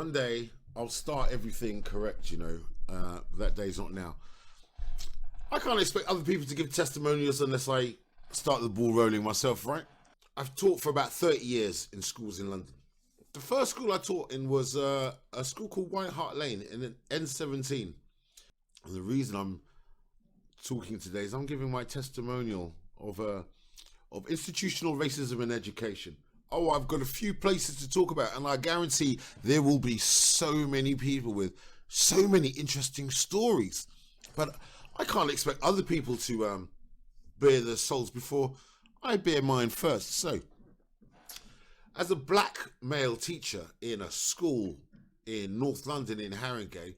one day I'll start everything correct, that day's not now. I can't expect other people to give testimonials unless I start the ball rolling myself, right? I've taught for about 30 years in schools in London. The first school I taught in was a school called White Hart Lane in N17. And the reason I'm talking today is I'm giving my testimonial of institutional racism in education. Oh, I've got a few places to talk about, and I guarantee there will be so many people with so many interesting stories. But I can't expect other people to bare their souls before I bare mine first. So, as a black male teacher in a school in North London in Haringey,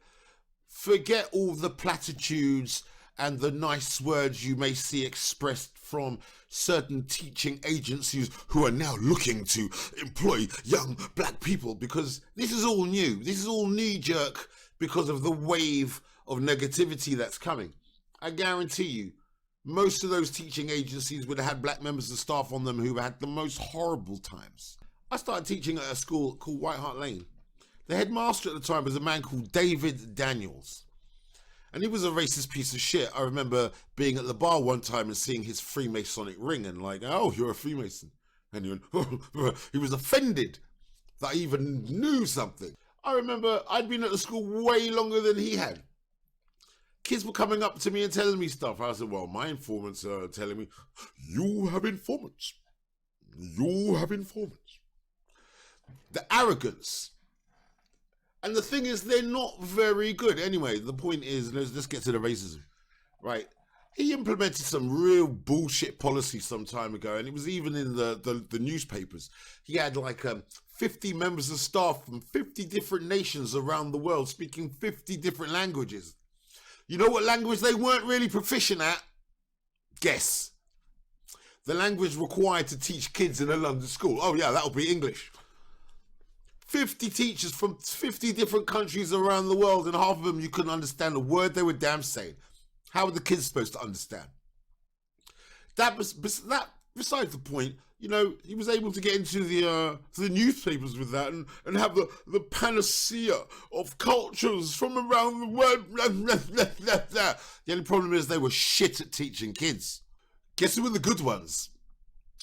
forget all the platitudes and the nice words you may see expressed from certain teaching agencies who are now looking to employ young black people, because this is all new. This is all knee-jerk because of the wave of negativity that's coming. I guarantee you, most of those teaching agencies would have had black members of staff on them who had the most horrible times. I started teaching at a school called White Hart Lane. The headmaster at the time was a man called David Daniels. And he was a racist piece of shit. I remember being at the bar one time and seeing his Freemasonic ring and like, oh, you're a Freemason. And he went, oh. He was offended that I even knew something. I remember I'd been at the school way longer than he had. Kids were coming up to me and telling me stuff. I said, well, my informants are telling me, you have informants. You have informants. The arrogance. And the thing is, they're not very good. Anyway, the point is, let's get to the racism, right? He implemented some real bullshit policy some time ago, and it was even in the newspapers. He had like 50 members of staff from 50 different nations around the world speaking 50 different languages. You know what language they weren't really proficient at? Guess. The language required to teach kids in a London school. Oh yeah, that'll be English. 50 teachers from 50 different countries around the world, and half of them you couldn't understand a word they were damn saying. How were the kids supposed to understand? That besides the point, he was able to get into the newspapers with that and have the panacea of cultures from around the world. The only problem is they were shit at teaching kids. Guess who were the good ones?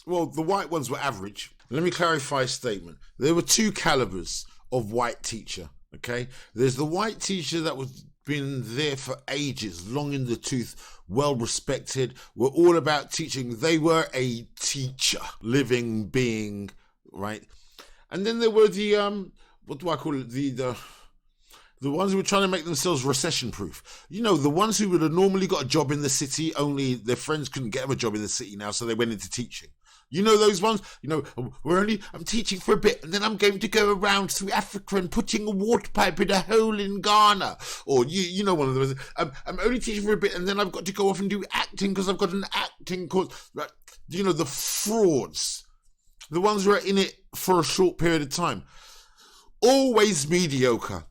Well, the white ones were average. Let me clarify a statement. There were two calibers of white teacher, okay? There's the white teacher that was been there for ages, long in the tooth, well respected, were all about teaching. They were a teacher, living being, right? And then there were the, what do I call it? The ones who were trying to make themselves recession-proof. The ones who would have normally got a job in the city, only their friends couldn't get them a job in the city now, so they went into teaching. You know those ones? I'm teaching for a bit and then I'm going to go around through Africa and putting a water pipe in a hole in Ghana. Or, you know one of those. I'm only teaching for a bit and then I've got to go off and do acting because I've got an acting course. Right? The frauds. The ones who are in it for a short period of time. Always mediocre.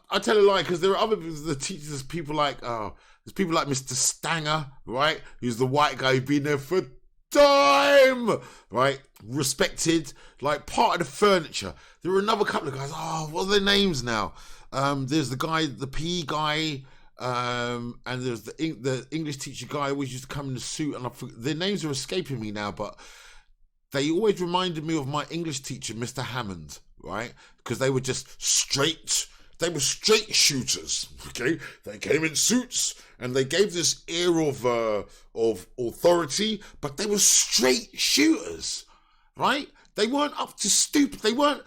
I tell a lie because there are other teachers, people like, there's people like Mr. Stanger, right? Who's the white guy who's been there for time, right? Respected, like part of the furniture. There were another couple of guys. What are their names now? There's the guy, the PE guy, and there's the English teacher guy who always used to come in a suit, and their names are escaping me now, but they always reminded me of my English teacher, Mr. Hammond, right? Because they were just straight. They were straight shooters, okay? They came in suits and they gave this air of authority, but they were straight shooters, right? They weren't up to stupid. They weren't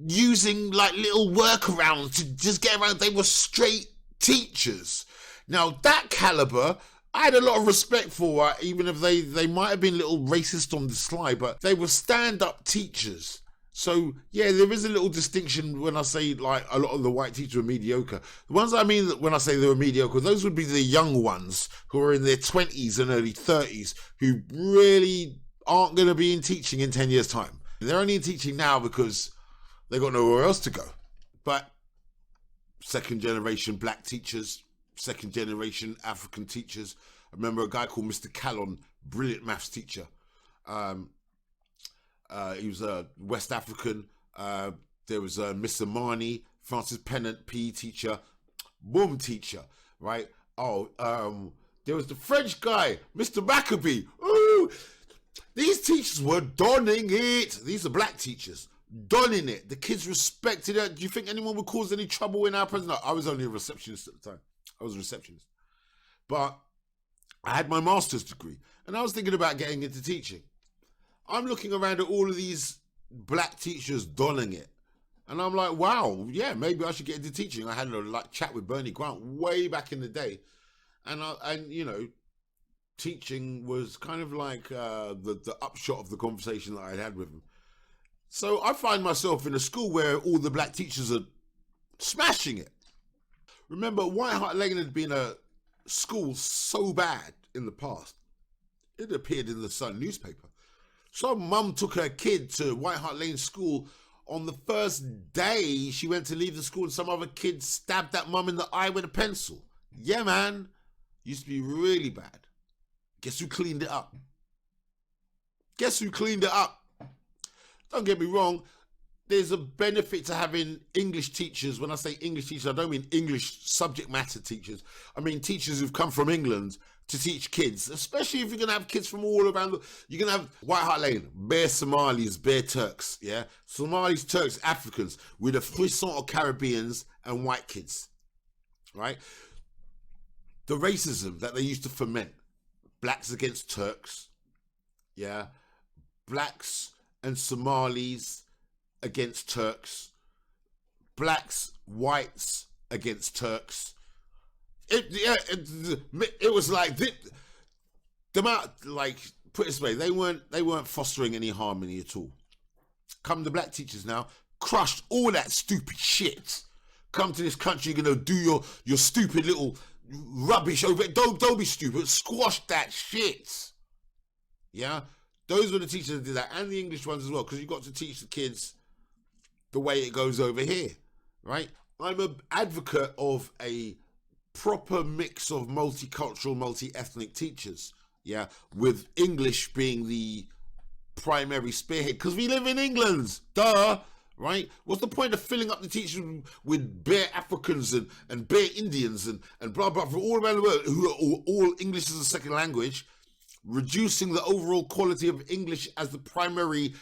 using like little workarounds to just get around. They were straight teachers. Now that caliber, I had a lot of respect for, even if they might have been a little racist on the sly, but they were stand-up teachers. So, yeah, there is a little distinction when I say, like, a lot of the white teachers were mediocre. The ones I mean when I say they were mediocre, those would be the young ones who are in their 20s and early 30s who really aren't going to be in teaching in 10 years' time. They're only in teaching now because they got nowhere else to go. But second-generation black teachers, second-generation African teachers. I remember a guy called Mr. Callon, brilliant maths teacher. He was a West African. There was Mr. Marnie, Francis Pennant, PE teacher, boom teacher, right? Oh, there was the French guy, Mr. Maccabee. Ooh, these teachers were donning it. These are black teachers, donning it. The kids respected it. Do you think anyone would cause any trouble in our presence? No, I was only a receptionist at the time. I was a receptionist. But I had my master's degree, and I was thinking about getting into teaching. I'm looking around at all of these black teachers donning it. And I'm like, wow, yeah, maybe I should get into teaching. I had a chat with Bernie Grant way back in the day. And you know, teaching was kind of like the upshot of the conversation that I had with him. So I find myself in a school where all the black teachers are smashing it. Remember, White Hart Lane had been a school so bad in the past. It appeared in the Sun newspaper. Some mum took her kid to White Hart Lane School. On the first day she went to leave the school, and some other kid stabbed that mum in the eye with a pencil. Yeah, man. Used to be really bad. Guess who cleaned it up? Guess who cleaned it up? Don't get me wrong. There's a benefit to having English teachers. When I say English teachers, I don't mean English subject matter teachers. I mean teachers who've come from England to teach kids, especially if you're going to have kids from all around. You're going to have White Hart Lane, bare Somalis, bare Turks, yeah? Somalis, Turks, Africans, with a frisson of Caribbeans and white kids, right? The racism that they used to foment, blacks against Turks, yeah? Blacks and Somalis against Turks, blacks, whites against Turks. It was like put it this way, they weren't fostering any harmony at all. Come the black teachers now, crushed all that stupid shit. Come to this country, you're gonna do your stupid little rubbish over it. Don't be stupid. Squash that shit. Yeah, those were the teachers that did that, and the English ones as well, because you got to teach the kids the way it goes over here, right? I'm an advocate of a proper mix of multicultural, multi-ethnic teachers, yeah, with English being the primary spearhead, because we live in England, duh, right? What's the point of filling up the teachers with bare Africans and bare Indians and blah, blah, from all around the world who are all English as a second language, reducing the overall quality of English as the primary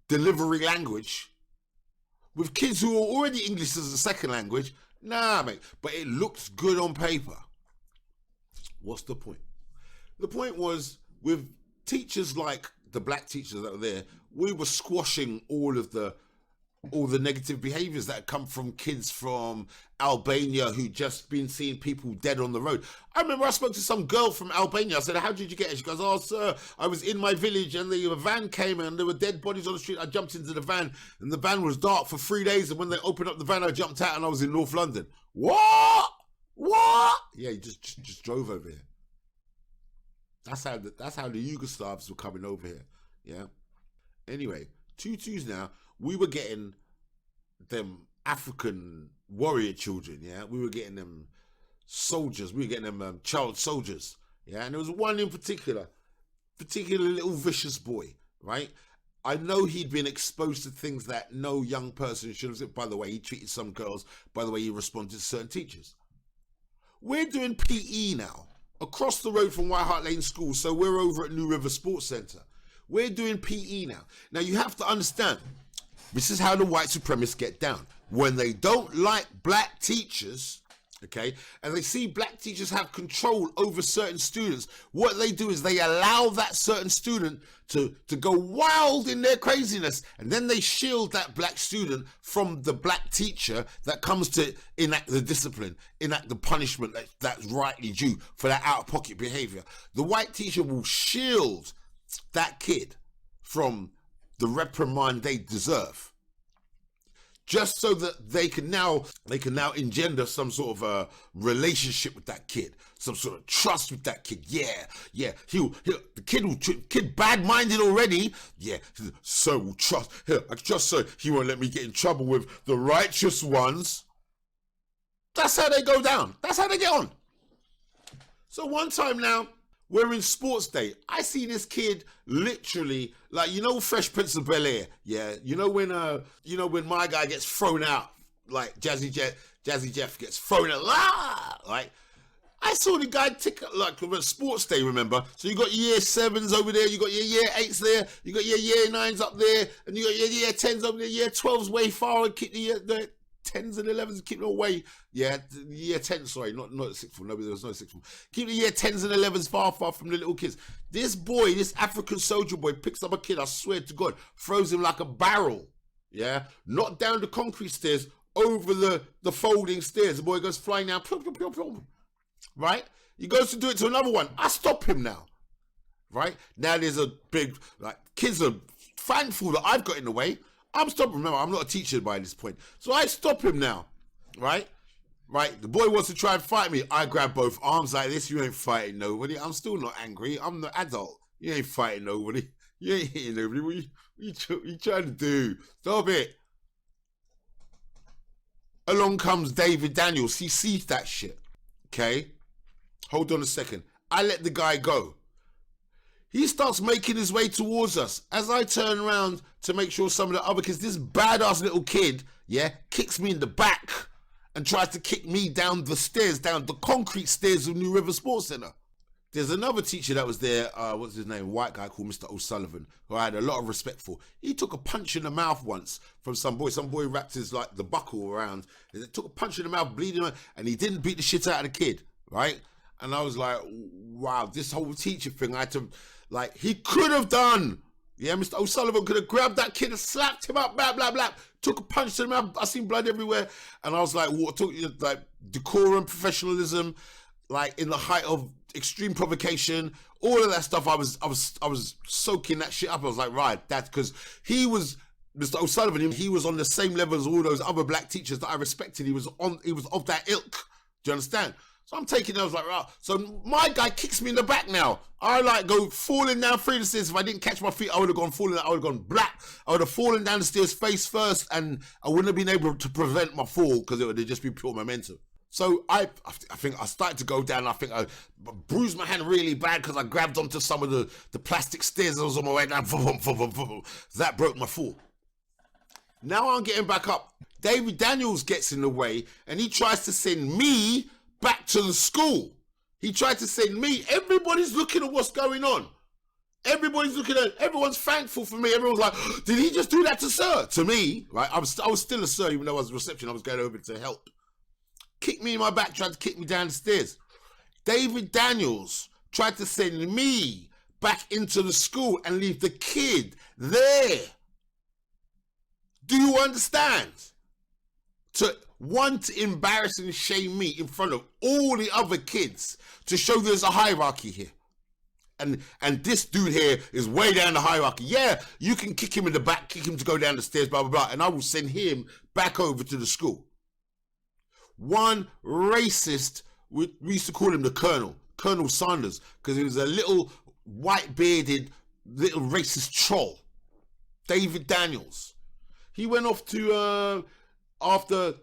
delivery language, with kids who are already English as a second language? Nah, mate, but it looks good on paper. What's the point? The point was, with teachers like the black teachers that were there, we were squashing all the negative behaviors that had come from kids from Albania who just been seeing people dead on the road. I remember I spoke to some girl from Albania. I said, how did you get it? She goes, oh, sir, I was in my village and the van came and there were dead bodies on the street. I jumped into the van and the van was dark for 3 days. And when they opened up the van, I jumped out and I was in North London. What? Yeah, he just drove over here. That's how the Yugoslavs were coming over here. Yeah. Anyway, tutus now. We were getting them African warrior children, yeah? We were getting them soldiers. We were getting them child soldiers, yeah? And there was one in particular little vicious boy, right? I know he'd been exposed to things that no young person should have. By the way, he treated some girls. By the way, he responded to certain teachers. We're doing PE now, across the road from White Hart Lane School, so we're over at New River Sports Centre. We're doing PE now. Now, you have to understand, this is how the white supremacists get down. When they don't like black teachers, okay, and they see black teachers have control over certain students, what they do is they allow that certain student to go wild in their craziness, and then they shield that black student from the black teacher that comes to enact the discipline, enact the punishment that's rightly due for that out-of-pocket behavior. The white teacher will shield that kid from the reprimand they deserve, just so that they can now engender some sort of a relationship with that kid, some sort of trust with that kid. Yeah, the kid bad-minded already. Yeah, sir will trust. I trust sir. He won't let me get in trouble with the righteous ones. That's how they go down. That's how they get on. So one time now, we're in sports day. I see this kid literally, like, you know, Fresh Prince of Bel-Air. Yeah, you know when my guy gets thrown out like Jazzy Jeff gets thrown a lot, right? I saw the guy tick like a sports day, remember? So you got your year 7s over there, you got your year 8s there, you got your year 9s up there, and you got your year 10s over there, year 12s way far, and keep the 10s and 11s, keep them away. Yeah, year 10, sorry, not the 6th form, no, there was no 6th form. Keep the year 10s and 11s far from the little kids. This boy, this African soldier boy, picks up a kid, I swear to God, throws him like a barrel, yeah? Not down the concrete stairs, over the folding stairs. The boy goes flying down, plum, plum, plum, plum. Right? He goes to do it to another one. I stop him now. Right? Now there's a big, like, kids are thankful that I've got in the way. I'm stopping. Remember, I'm not a teacher by this point. So I stop him now. Right? Right? The boy wants to try and fight me. I grab both arms like this. You ain't fighting nobody. I'm still not angry. I'm the adult. You ain't fighting nobody. You ain't hitting nobody. What you trying to do? Stop it. Along comes David Daniels. He sees that shit. Okay? Hold on a second. I let the guy go. He starts making his way towards us. As I turn around to make sure some of the other kids, this badass little kid, yeah, kicks me in the back and tries to kick me down the stairs, down the concrete stairs of New River Sports Centre. There's another teacher that was there, what's his name, white guy called Mr. O'Sullivan, who I had a lot of respect for. He took a punch in the mouth once from some boy. Some boy wrapped his, like, the buckle around. He took a punch in the mouth, bleeding, and he didn't beat the shit out of the kid, right? And I was like, wow, this whole teacher thing, I had to, like, he could have done. Yeah, Mr. O'Sullivan could have grabbed that kid and slapped him up, blah, blah, blah. Took a punch to the mouth. I seen blood everywhere. And I was like, what, like, decorum, professionalism, like, in the height of extreme provocation, all of that stuff. I was soaking that shit up. I was like, right, that's because he was Mr. O'Sullivan. He was on the same level as all those other black teachers that I respected. He was of that ilk. Do you understand? So I'm taking it. I was like, right. So my guy kicks me in the back now. I like go falling down through the stairs. If I didn't catch my feet, I would have gone falling. I would have gone black. I would have fallen down the stairs face first, and I wouldn't have been able to prevent my fall because it would have just been pure momentum. So I think I started to go down. I think I bruised my hand really bad because I grabbed onto some of the plastic stairs that was on my way down. That broke my fall. Now I'm getting back up. David Daniels gets in the way and he tries to send me back to the school. He tried to send me. Everybody's looking at what's going on. Everyone's thankful for me. Everyone's like, did he just do that to sir? To me, right? I was still a sir even though I was a reception. I was going over to help. Kicked me in my back, tried to kick me down the stairs. David Daniels tried to send me back into the school and leave the kid there. Do you understand? To want to embarrass and shame me in front of all the other kids to show there's a hierarchy here. And this dude here is way down the hierarchy. Yeah, you can kick him in the back, kick him to go down the stairs, blah, blah, blah, and I will send him back over to the school. One racist, we used to call him the Colonel Sanders, because he was a little white-bearded, little racist troll. David Daniels. He went off to, after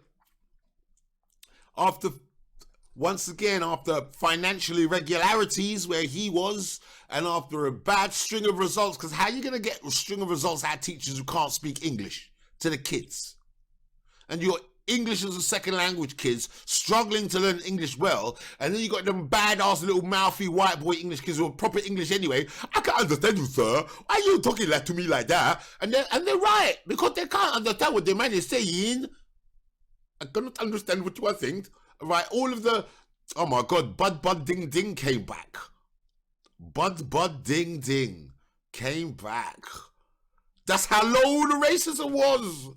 once again, after financial irregularities where he was, and after a bad string of results, because how are you going to get a string of results out of teachers who can't speak English to the kids? And you're English as a second language kids struggling to learn English well, and then you got them badass little mouthy white boy English kids who are proper English anyway. I can't understand you, sir. Why are you talking like to me like that? And they're right, because they can't understand what the man is saying. I cannot understand what you are saying. Right, all of the, oh my God, Bud Ding Ding came back. Bud Ding Ding came back. That's how low the racism was.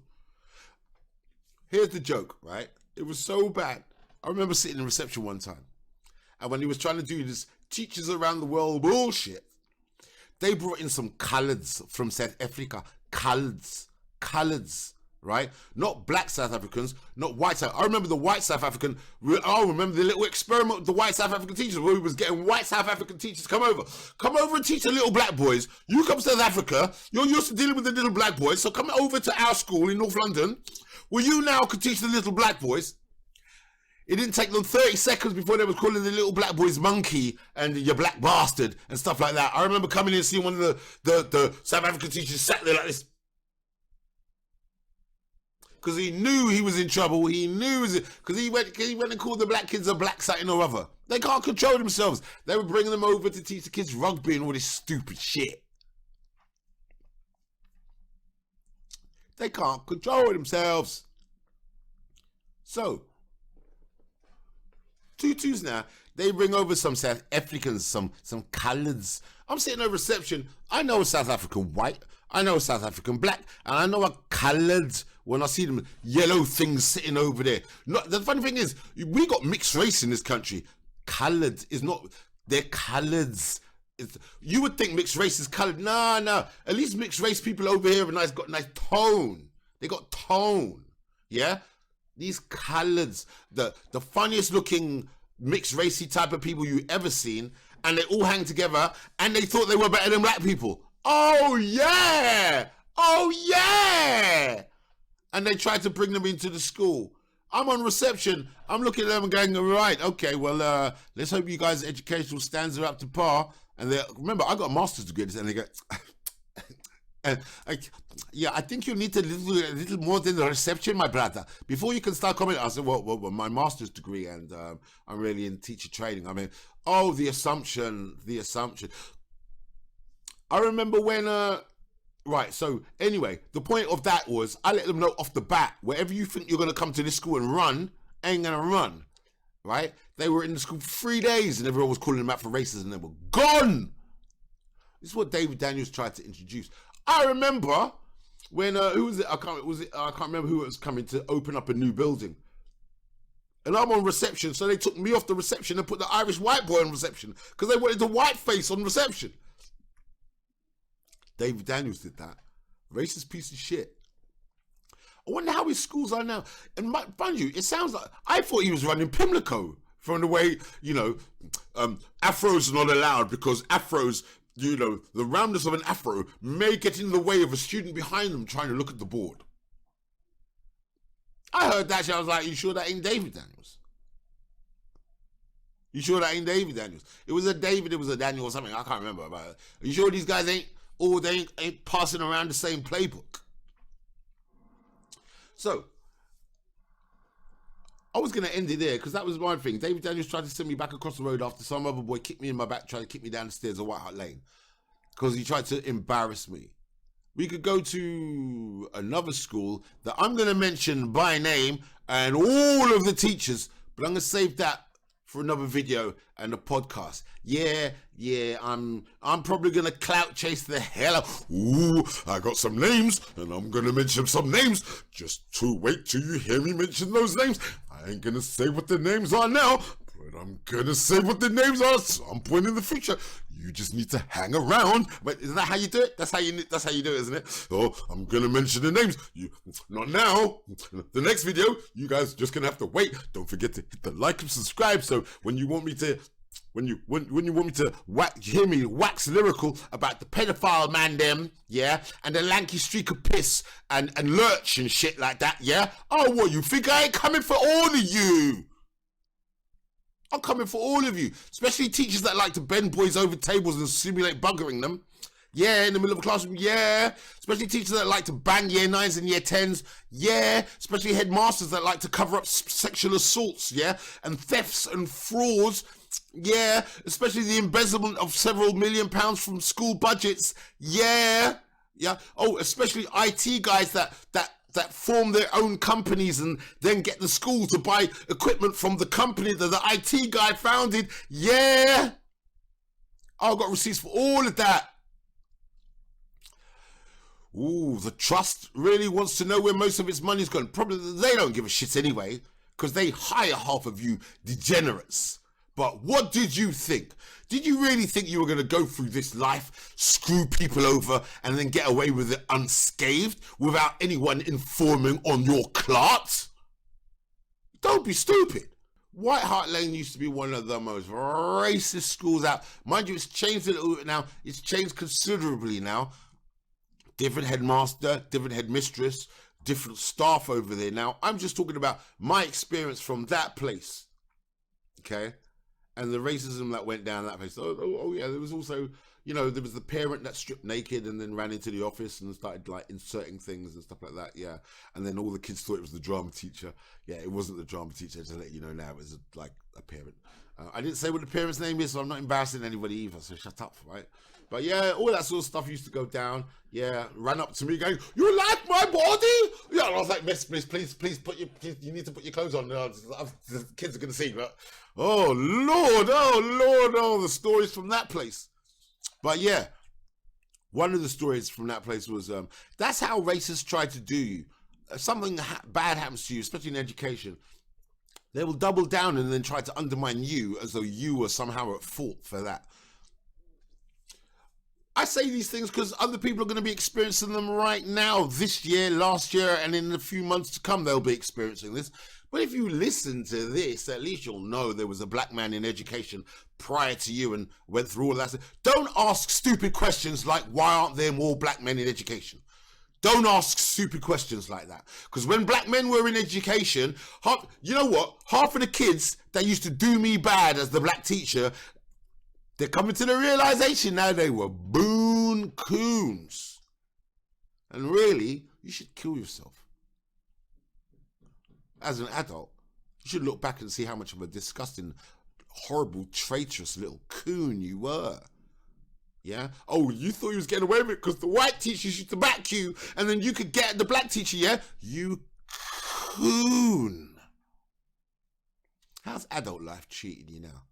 Here's the joke, right? It was so bad. I remember sitting in reception one time, and when he was trying to do this teachers around the world bullshit, they brought in some coloureds from South Africa. Coloureds, right? Not black South Africans, not white South. I remember the white South African. I remember the little experiment with the white South African teachers where we was getting white South African teachers come over and teach the little black boys. You come to South Africa, you're used to dealing with the little black boys, so come over to our school in North London, where you now could teach the little black boys. It didn't take them 30 seconds before they was calling the little black boys monkey and you black bastard and stuff like that. I remember coming in and seeing one of the South African teachers sat there like this. because he knew he was in trouble. He knew because he went and called the black kids a black something or other. They can't control themselves. They were bringing them over to teach the kids rugby and all this stupid shit. They can't control themselves. So, tutus now, they bring over some South Africans, some coloureds. I'm sitting at reception. I know a South African white. I know a South African black. And I know a coloured when I see them yellow things sitting over there. The funny thing is, we got mixed race in this country. Coloured is not, they're coloureds. You would think mixed race is coloured. No. At least mixed race people over here have got nice tone. They got tone. Yeah? These coloureds, the funniest looking mixed racy type of people you ever seen, and they all hang together and they thought they were better than black people. Oh yeah! And they tried to bring them into the school. I'm on reception. I'm looking at them and going, right, okay, well, let's hope you guys' educational standards are up to par. And remember, I got a master's degree, and they go, I think you need a little more than the reception, my brother. Before you can start commenting, I said, well, my master's degree, and I'm really in teacher training. I mean, the assumption. I remember when, right, so anyway, the point of that was, I let them know off the bat, wherever you think you're going to come to this school and run, ain't going to run, right? They were in the school for 3 days, and everyone was calling them out for racism, and they were gone. This is what David Daniels tried to introduce. I remember when who was it? I can't remember who was coming to open up a new building, and I'm on reception. So they took me off the reception and put the Irish white boy on reception because they wanted the white face on reception. David Daniels did that. Racist piece of shit. I wonder how his schools are now. And mind you, it sounds like I thought he was running Pimlico from the way afros are not allowed because afros. The roundness of an afro may get in the way of a student behind them trying to look at the board. I heard that shit. I was like, you sure that ain't David Daniels? You sure that ain't David Daniels? It was a Daniel or something. I can't remember about it. Are you sure these guys ain't passing around the same playbook? So, I was going to end it there because that was one thing. David Daniels tried to send me back across the road after some other boy kicked me in my back, tried to kick me down the stairs of White Hart Lane because he tried to embarrass me. We could go to another school that I'm going to mention by name and all of the teachers, but I'm going to save that for another video and a podcast. Yeah, I'm probably going to clout chase the hell out. Ooh, I got some names and I'm going to mention some names. Just to wait till you hear me mention those names. I ain't going to say what the names are now, but I'm going to say what the names are at some point in the future. You just need to hang around. But isn't that how you do it? That's how you do it, isn't it? Oh, I'm going to mention the names. Not now. The next video, you guys just going to have to wait. Don't forget to hit the like and subscribe. So when you want me to hear me wax lyrical about the pedophile man them, yeah, and the lanky streak of piss and lurch and shit like that, yeah? Oh, what, you think I ain't coming for all of you? I'm coming for all of you, especially teachers that like to bend boys over tables and simulate buggering them. Yeah, in the middle of a classroom, yeah. Especially teachers that like to bang year 9s and year 10s, yeah. Especially headmasters that like to cover up sexual assaults, yeah, and thefts and frauds, yeah. Especially the embezzlement of several £1 million from school budgets, yeah. Oh, especially IT guys that form their own companies and then get the school to buy equipment from the company that the IT guy founded, yeah. I've got receipts for all of that. Ooh, the trust really wants to know where most of its money's gone. Probably they don't give a shit anyway, because they hire half of you degenerates. But what did you think? Did you really think you were going to go through this life, screw people over, and then get away with it unscathed without anyone informing on your clout? Don't be stupid. White Hart Lane used to be one of the most racist schools out. Mind you, it's changed a little bit now. It's changed considerably now. Different headmaster, different headmistress, different staff over there. Now, I'm just talking about my experience from that place, okay? And the racism that went down that place. Oh yeah, there was also, you know, there was the parent that stripped naked and then ran into the office and started like inserting things and stuff like that. Yeah. And then all the kids thought it was the drama teacher. Yeah, it wasn't the drama teacher, just to let you know now. It was like a parent. I didn't say what the parent's name is, so I'm not embarrassing anybody either, so shut up, right? But yeah, all that sort of stuff used to go down. Yeah, ran up to me going, "You like my body?" Yeah, and I was like, "Miss, please put you need to put your clothes on. The kids are gonna see." But oh Lord, the stories from that place. But yeah, one of the stories from that place was that's how racists try to do you. If something bad happens to you, especially in education, they will double down and then try to undermine you as though you were somehow at fault for that. I say these things because other people are going to be experiencing them right now, this year, last year, and in a few months to come, they'll be experiencing this. But if you listen to this, at least you'll know there was a black man in education prior to you and went through all that. Don't ask stupid questions like, why aren't there more black men in education? Don't ask stupid questions like that. Because when black men were in education, you know what? Half of the kids that used to do me bad as the black teacher, they're coming to the realization now they were boon coons. And really, you should kill yourself. As an adult, you should look back and see how much of a disgusting, horrible, traitorous little coon you were. Yeah? Oh, you thought you was getting away with it because the white teachers used to back you and then you could get at the black teacher, yeah? You coon. How's adult life treating you now?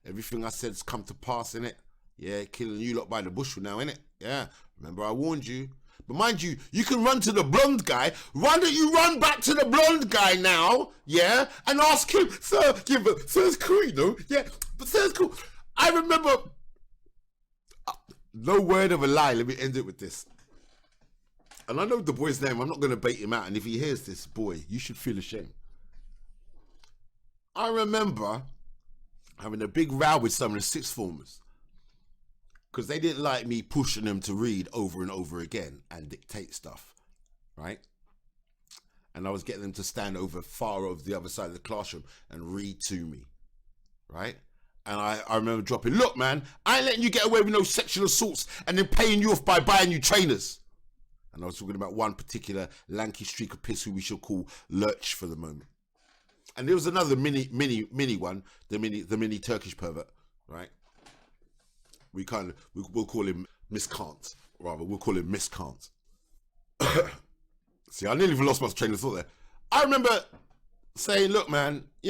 Everything I said's come to pass, innit? Yeah, killing you lot by the bushel now, innit? Yeah, remember I warned you. But mind you, you can run to the blonde guy. Why don't you run back to the blonde guy now, yeah? And ask him, sir, yeah, but sir's cool, you know? Yeah, but sir's cool. I remember, no word of a lie, let me end it with this. And I know the boy's name, I'm not going to bait him out. And if he hears this, boy, you should feel ashamed. I remember having a big row with some of the sixth formers because they didn't like me pushing them to read over and over again and dictate stuff, right? And I was getting them to stand far over the other side of the classroom and read to me, right? And I remember dropping, look, man, I ain't letting you get away with no sexual assaults and then paying you off by buying you trainers. And I was talking about one particular lanky streak of piss who we shall call Lurch for the moment. And there was another mini one, the mini Turkish pervert, right? We'll call him Miss Kant, rather. We'll call him Miss Kant. See, I nearly even lost my train of thought there. I remember saying, look, man, I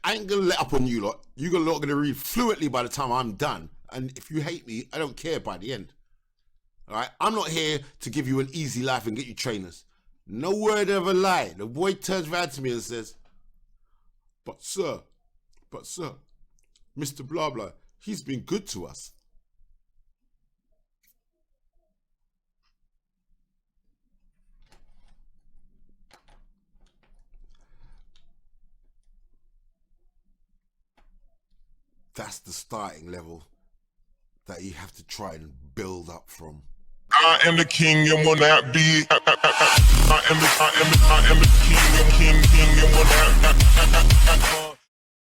ain't gonna let up on you lot. You lot gonna read fluently by the time I'm done. And if you hate me, I don't care by the end. All right? I'm not here to give you an easy life and get you trainers. No word of a lie. The boy turns around to me and says, but sir, Mr. Blah Blah, he's been good to us. That's the starting level that you have to try and build up from. I am the king and will not be. I am the king and will not.